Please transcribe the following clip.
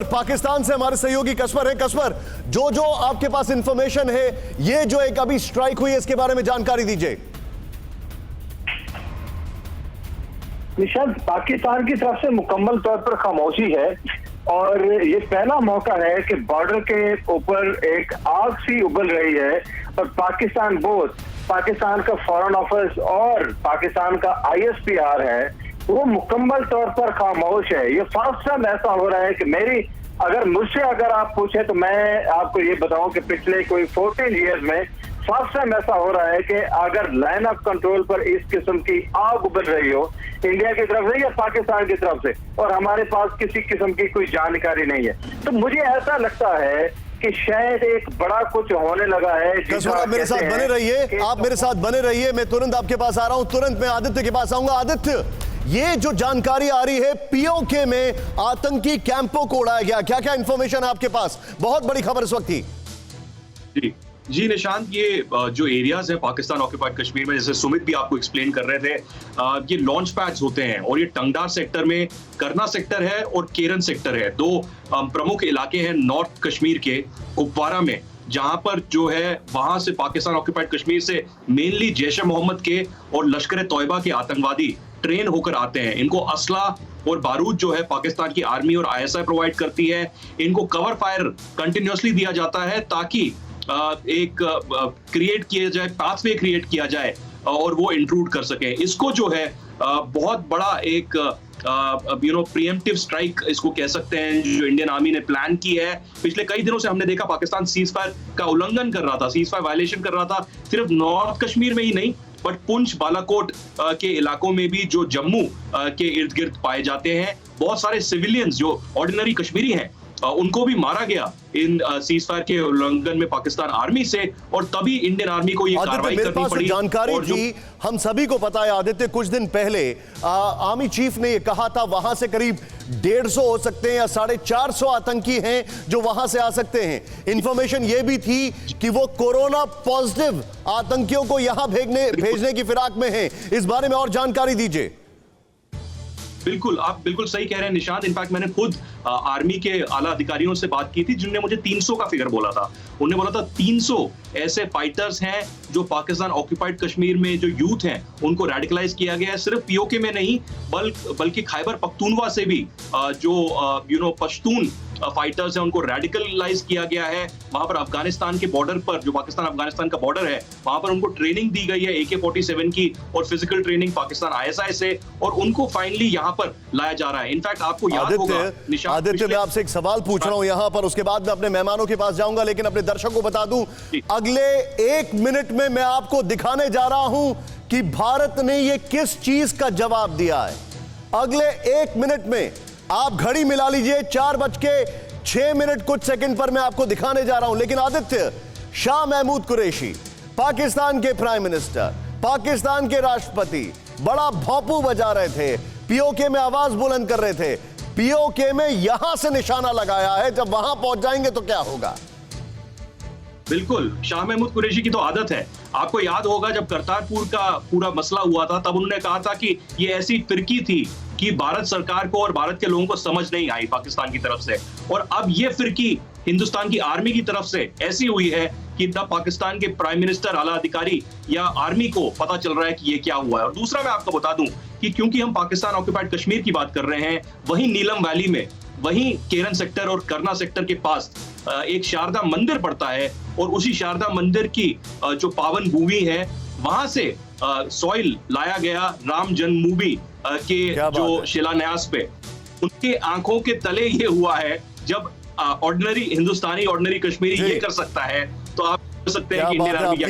पाकिस्तान से हमारे सहयोगी कश्मर है। कश्मर, जो आपके पास इंफॉर्मेशन है, ये जो एक अभी स्ट्राइक हुई है, इसके बारे में जानकारी दीजिए। निशांत, पाकिस्तान की तरफ से मुकम्मल तौर पर खामोशी है और ये पहला मौका है कि बॉर्डर के ऊपर एक आग सी उबल रही है और पाकिस्तान का फॉरेन ऑफिस और पाकिस्तान का ISPR है, वो मुकम्मल तौर पर खामोश है। ये फर्स्ट टाइम ऐसा हो रहा है कि मुझसे अगर आप पूछे तो मैं आपको ये बताऊं कि पिछले कोई 14 ईयर्स में फर्स्ट टाइम ऐसा हो रहा है कि अगर लाइन ऑफ कंट्रोल पर इस किस्म की आग उबल रही हो इंडिया की तरफ से या पाकिस्तान की तरफ से और हमारे पास किसी किस्म की कोई जानकारी नहीं है, तो मुझे ऐसा लगता है कि शायद एक बड़ा कुछ होने लगा है। आप मेरे साथ बने रहिए, मैं तुरंत आपके पास आ रहा हूं। तुरंत मैं आदित्य के पास आऊंगा। आदित्य, ये जो जानकारी आ रही है, POK में आतंकी कैंपों को उड़ाया गया, क्या क्या इंफॉर्मेशन है आपके पास? बहुत बड़ी खबर इस वक्त थी। जी निशांत, ये जो एरियाज है पाकिस्तान ऑक्यूपाइड कश्मीर में, जैसे सुमित भी आपको एक्सप्लेन कर रहे थे, ये लॉन्च पैड्स होते हैं और ये टंगडार सेक्टर में करना सेक्टर है और केरन सेक्टर है। दो प्रमुख इलाके हैं नॉर्थ कश्मीर के कुपवारा में, जहां पर जो है वहां से पाकिस्तान ऑक्यूपाइड कश्मीर से मेनली जैश ए मोहम्मद के और लश्कर ए तोयबा के आतंकवादी ट्रेन होकर आते हैं। इनको असला और बारूद जो है पाकिस्तान की आर्मी और ISI प्रोवाइड करती है। इनको कवर फायर कंटिन्यूसली दिया जाता है ताकि एक क्रिएट किया जाए, पाथवे क्रिएट किया जाए और वो इंट्रूड कर सके। इसको जो है बहुत बड़ा एक प्रीएम्प्टिव स्ट्राइक इसको कह सकते हैं, जो इंडियन आर्मी ने प्लान की है। पिछले कई दिनों से हमने देखा पाकिस्तान सीज फायर का उल्लंघन कर रहा था, सीज फायर वायलेशन कर रहा था, सिर्फ नॉर्थ कश्मीर में ही नहीं बट पुंछ बालाकोट के इलाकों में भी, जो जम्मू के इर्द गिर्द पाए जाते हैं। बहुत सारे सिविलियंस जो ऑर्डिनरी कश्मीरी हैं उनको भी मारा गया इन सीज फायर के उल्लंघन में पाकिस्तान आर्मी से, और तभी इंडियन आर्मी को ये कार्रवाई करनी पड़ी। जानकारी थी, हम सभी को पता है आदित्य, कुछ दिन पहले आर्मी चीफ ने ये कहा था वहां से करीब 150 हो सकते हैं या 450 आतंकी हैं जो वहां से आ सकते हैं। इंफॉर्मेशन ये भी थी कि वो कोरोना पॉजिटिव आतंकियों को यहां भेजने की फिराक में हैं। इस बारे में और जानकारी दीजिए। बिल्कुल, आप बिल्कुल सही कह रहे हैं निशांत। इनफैक्ट मैंने खुद आर्मी के आला अधिकारियों से बात की थी जिन्होंने मुझे 300 का फिगर बोला था। उन्होंने बोला था 300 ऐसे फाइटर्स हैं जो पाकिस्तान ऑक्यूपाइड कश्मीर में जो यूथ हैं उनको रेडिकलाइज किया गया है। सिर्फ POK में नहीं बल्कि खैबर पख्तूनवा से भी जो पश्तून फाइटर्स हैं उनको रेडिकलाइज किया गया है। वहां पर अफगानिस्तान के बॉर्डर पर, जो पाकिस्तान अफगानिस्तान का बॉर्डर है, वहां पर उनको ट्रेनिंग दी गई है AK-47 की और फिजिकल ट्रेनिंग पाकिस्तान ISI से, और उनको फाइनली यहां पर लाया जा रहा है। इनफैक्ट आपको याद होगा आदित्य, मैं आपसे एक सवाल पूछ रहा हूं यहां पर, उसके बाद मैं अपने मेहमानों के पास जाऊंगा, लेकिन अपने दर्शकों को बता दूं, अगले 1 मिनट में मैं आपको दिखाने जा रहा हूं कि भारत ने यह किस चीज का जवाब दिया है। अगले 1 मिनट में आप घड़ी मिला लीजिए, 4:06 कुछ सेकंड पर मैं आपको दिखाने जा रहा हूं। लेकिन आदित्य, शाह महमूद कुरैशी, पाकिस्तान के प्राइम मिनिस्टर, पाकिस्तान के राष्ट्रपति, बड़ा भौंपू बजा रहे थे, POK में आवाज बुलंद कर रहे थे। POK में यहां से निशाना लगाया है, जब वहां पहुंच जाएंगे तो क्या होगा? बिल्कुल, शाह महमूद कुरैशी की तो आदत है। आपको याद होगा जब करतारपुर का पूरा मसला हुआ था, तब उन्होंने कहा था कि ये ऐसी फिरकी थी कि भारत सरकार को और भारत के लोगों को समझ नहीं आई पाकिस्तान की तरफ से, और अब ये फिरकी हिंदुस्तान की आर्मी की तरफ से ऐसी हुई है कि तब पाकिस्तान के प्राइम मिनिस्टर, आला अधिकारी या आर्मी को पता चल रहा है कि ये क्या हुआ है। और दूसरा मैं आपको बता दूं कि क्योंकि हम पाकिस्तान ऑक्यूपाइड कश्मीर की बात कर रहे हैं, वहीं नीलम वैली में, वहीं केरन सेक्टर और करना सेक्टर के पास एक शारदा मंदिर पड़ता है, और उसी शारदा मंदिर की जो पावन भूमि है, वहां से सॉइल लाया गया राम जन्मभूमि के जो शिलान्यास पे। उनके आंखों के तले ये हुआ है। जब ऑर्डिनरी हिंदुस्तानी, ऑर्डिनरी कश्मीरी ये कर सकता है, तो आप कर सकते हैं कि इंडियन आर्मी